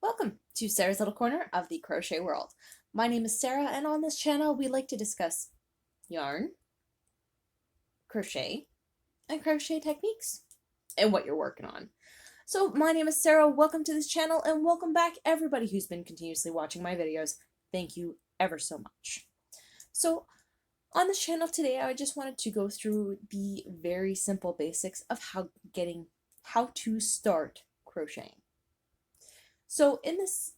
Welcome to Sarah's Little Corner of the Crochet World. My name is Sarah, and on this channel we like to discuss yarn, crochet, and crochet techniques, and what you're working on. So my name is Sarah, welcome to this channel, and welcome back everybody who's been continuously watching my videos. Thank you ever so much. So on this channel today, I just wanted to go through the very simple basics of how to start crocheting. So in this,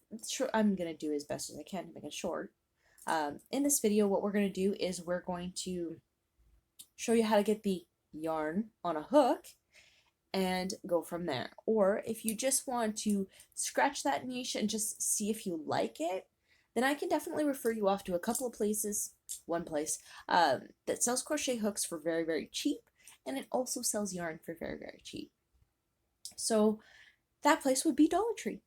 I'm going to do as best as I can to make it short. In this video, what we're going to do is we're going to show you how to get the yarn on a hook and go from there. Or if you just want to scratch that niche and just see if you like it, then I can definitely refer you off to a couple of places, one place, that sells crochet hooks for very, very cheap, and it also sells yarn for very, very cheap. So that place would be Dollar Tree.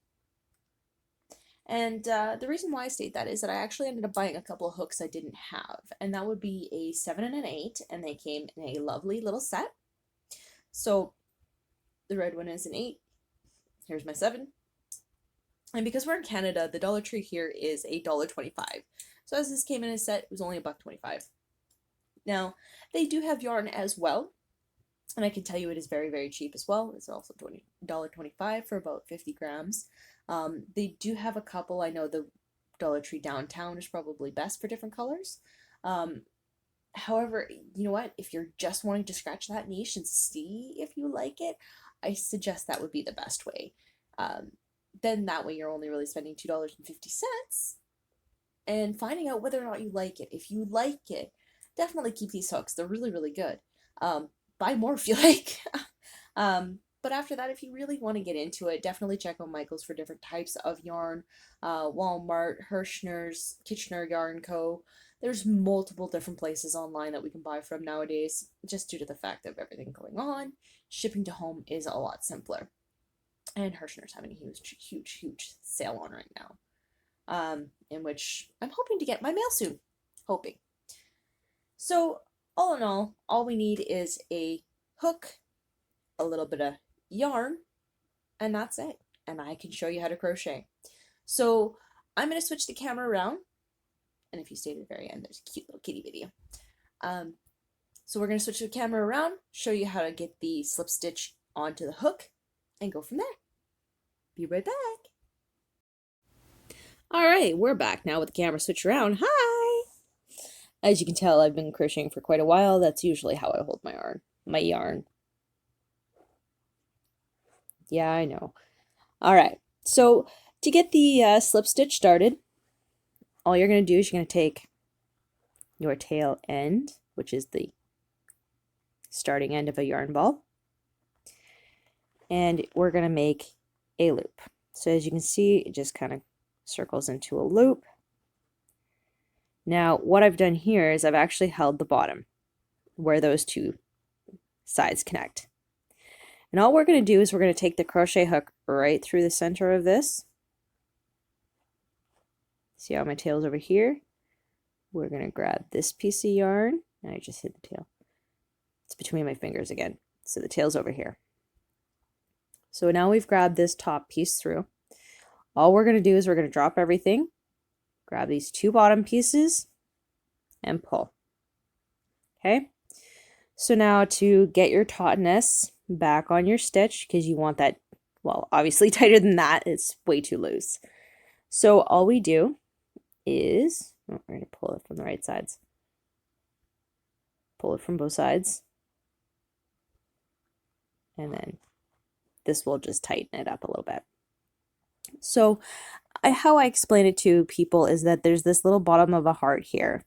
And the reason why I state that is that I actually ended up buying a couple of hooks I didn't have, and that would be a 7 and an 8, and they came in a lovely little set. So the red one is an 8, here's my 7, and because we're in Canada, the Dollar Tree here is $1.25. So as this came in a set, it was only $1.25. Now, they do have yarn as well, and I can tell you it is very, very cheap as well. It's also $1.25 for about 50 grams. They do have a couple. I know the Dollar Tree downtown is probably best for different colors. However, you know what? If you're just wanting to scratch that niche and see if you like it, I suggest that would be the best way. Then that way you're only really spending $2.50 and finding out whether or not you like it. If you like it, definitely keep these hooks. They're really, really good. Buy more if you like. But after that, if you really want to get into it, definitely check out Michael's for different types of yarn. Walmart, Hirschner's, Kitchener Yarn Co. There's multiple different places online that we can buy from nowadays, just due to the fact of everything going on. Shipping to home is a lot simpler. And Hirschner's having a huge, huge, huge sale on right now, in which I'm hoping to get my mail soon. Hoping. So, all in all we need is a hook, a little bit of yarn, and that's it. And I can show you how to crochet. So I'm going to switch the camera around, and if you stay to the very end, there's a cute little kitty video. So we're going to switch the camera around, show you how to get the slip stitch onto the hook, and go from there. Be right back. Alright, we're back now with the camera switched around. Hi! As you can tell, I've been crocheting for quite a while. That's usually how I hold my yarn. Yeah, I know. Alright, so to get the slip stitch started, all you're going to do is you're going to take your tail end, which is the starting end of a yarn ball, and we're going to make a loop. So as you can see, it just kind of circles into a loop. Now, what I've done here is I've actually held the bottom where those two sides connect. And all we're going to do is we're going to take the crochet hook right through the center of this. See how my tail's over here? We're going to grab this piece of yarn. And I just hit the tail. It's between my fingers again. So the tail's over here. So now we've grabbed this top piece through. All we're going to do is we're going to drop everything, grab these two bottom pieces, and pull. Okay? So now to get your tautness back on your stitch, because you want that, well, obviously tighter than that, it's way too loose. So all we do is, we're going to pull it from the right sides. Pull it from both sides. And then this will just tighten it up a little bit. So how I explain it to people is that there's this little bottom of a heart here.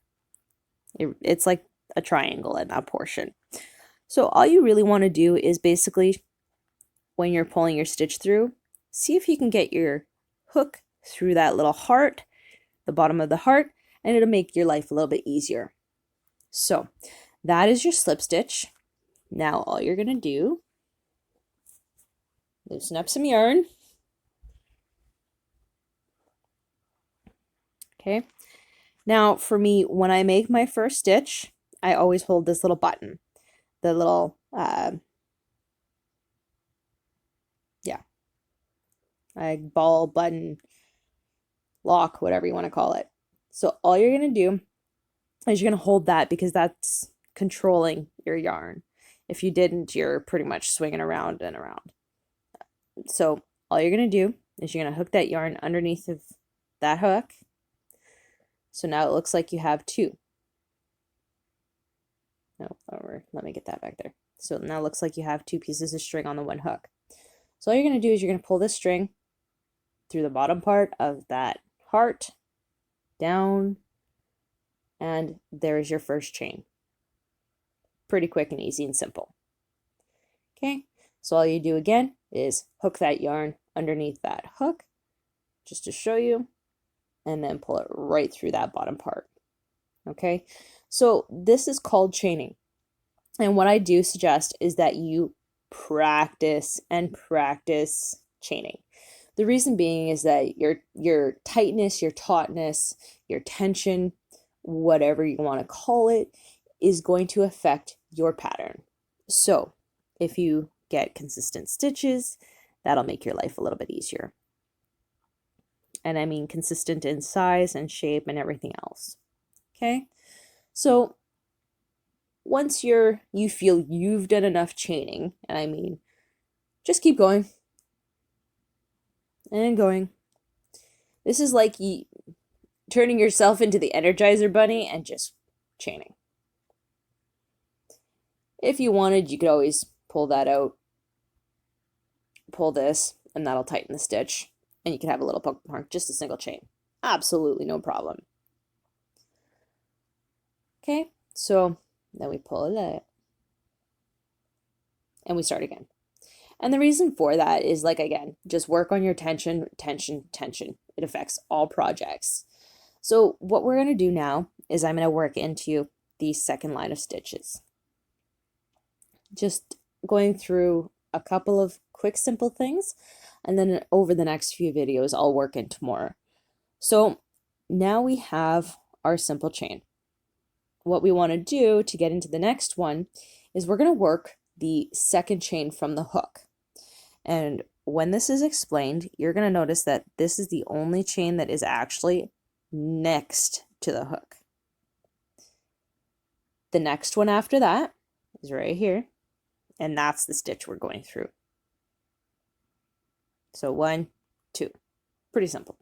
It's like a triangle in that portion. So all you really want to do is basically, when you're pulling your stitch through, see if you can get your hook through that little heart, the bottom of the heart, and it'll make your life a little bit easier. So that is your slip stitch. Now all you're going to do, loosen up some yarn. Okay. Now for me, when I make my first stitch, I always hold this little button, the little ball, button, lock, whatever you want to call it. So all you're going to do is you're going to hold that because that's controlling your yarn. If you didn't, you're pretty much swinging around and around. So all you're going to do is you're going to hook that yarn underneath of that hook. So now it looks like you have two. No, let me get that back there. So now it looks like you have two pieces of string on the one hook. So all you're going to do is you're going to pull this string through the bottom part of that heart, down, and there is your first chain. Pretty quick and easy and simple. Okay, so all you do again is hook that yarn underneath that hook, just to show you, and then pull it right through that bottom part. Okay, so this is called chaining. And what I do suggest is that you practice and practice chaining. The reason being is that your tightness, your tautness, your tension, whatever you want to call it, is going to affect your pattern. So if you get consistent stitches, that'll make your life a little bit easier. And I mean consistent in size and shape and everything else. Okay, so once you feel you've done enough chaining, and I mean, just keep going and going. This is like turning yourself into the Energizer Bunny and just chaining. If you wanted, you could always pull that out, pull this, and that'll tighten the stitch, and you can have a little poke mark, just a single chain. Absolutely no problem. Okay, so then we pull it out, and we start again. And the reason for that is, like, again, just work on your tension, tension, tension. It affects all projects. So what we're going to do now is I'm going to work into the second line of stitches. Just going through a couple of quick, simple things, and then over the next few videos, I'll work into more. So now we have our simple chain. What we want to do to get into the next one is we're going to work the second chain from the hook. And when this is explained, you're going to notice that this is the only chain that is actually next to the hook. The next one after that is right here, and that's the stitch we're going through. So 1, 2, pretty simple.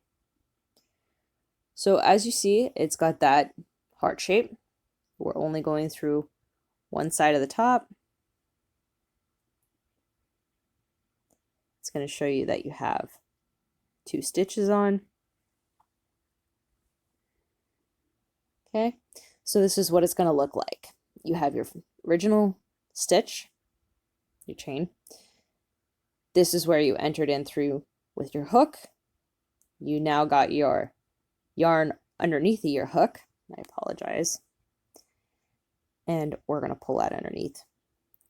So as you see, it's got that heart shape. We're only going through one side of the top. It's going to show you that you have 2 stitches on. Okay, so this is what it's going to look like. You have your original stitch, your chain. This is where you entered in through with your hook. You now got your yarn underneath of your hook. I apologize. And we're going to pull that underneath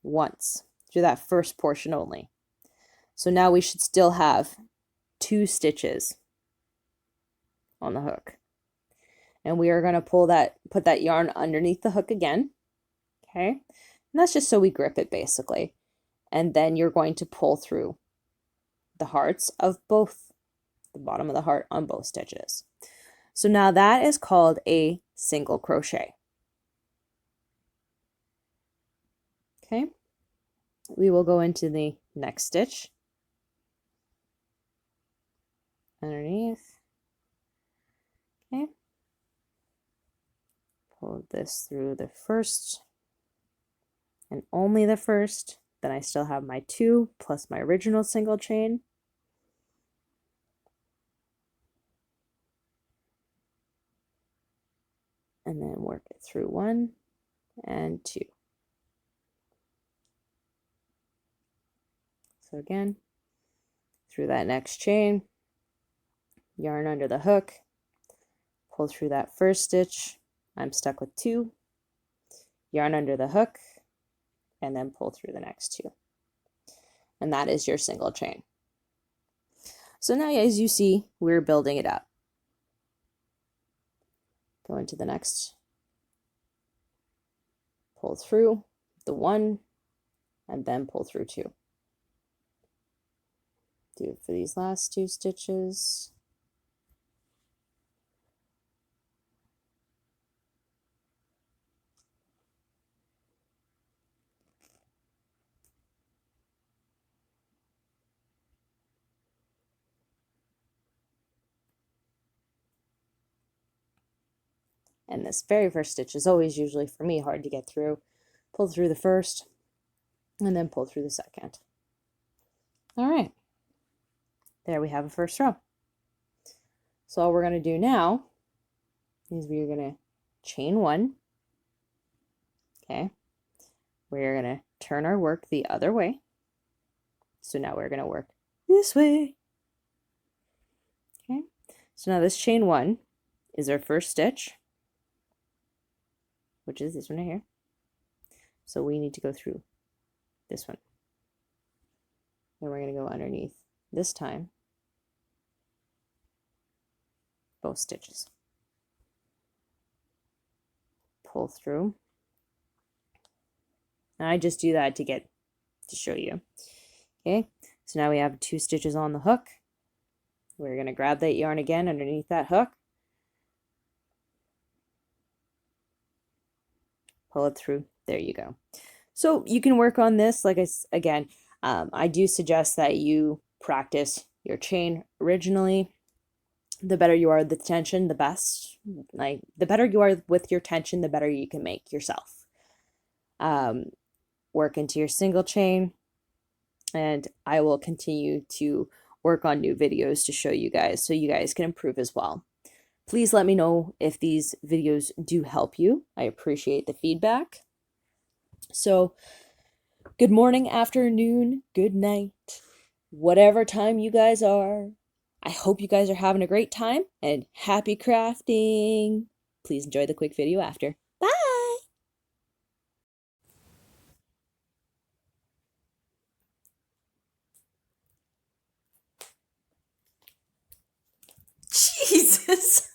once through that first portion only. So now we should still have 2 stitches on the hook. And we are going to put that yarn underneath the hook again. Okay. And that's just so we grip it basically. And then you're going to pull through the hearts of both, the bottom of the heart on both stitches. So now that is called a single crochet. Okay. We will go into the next stitch underneath. Okay. Pull this through the first and only the first. Then I still have my 2 plus my original single chain. And then work it through 1 and 2. So again, through that next chain, yarn under the hook, pull through that first stitch. I'm stuck with 2, yarn under the hook, and then pull through the next 2. And that is your single chain. So now, as you see, we're building it up. Go into the next, pull through the 1, and then pull through 2. Do it for these last 2 stitches. And this very first stitch is always usually, for me, hard to get through. Pull through the first, and then pull through the second. All right. There we have a first row. So all we're going to do now is we're going to chain 1. Okay. We're going to turn our work the other way. So now we're going to work this way. Okay. So now this chain 1 is our first stitch, which is this one right here. So we need to go through this one. And we're going to go underneath this time both stitches. Pull through. And I just do that to show you. Okay, so now we have 2 stitches on the hook. We're going to grab that yarn again underneath that hook. Pull it through. There you go. So you can work on this. Like I do suggest that you practice your chain originally. The better you are with the tension, the best. Like the better you are with your tension, the better you can make yourself. Work into your single chain, and I will continue to work on new videos to show you guys so you guys can improve as well. Please let me know if these videos do help you. I appreciate the feedback. So, good morning, afternoon, good night, whatever time you guys are. I hope you guys are having a great time, and happy crafting. Please enjoy the quick video after. Bye! Jesus!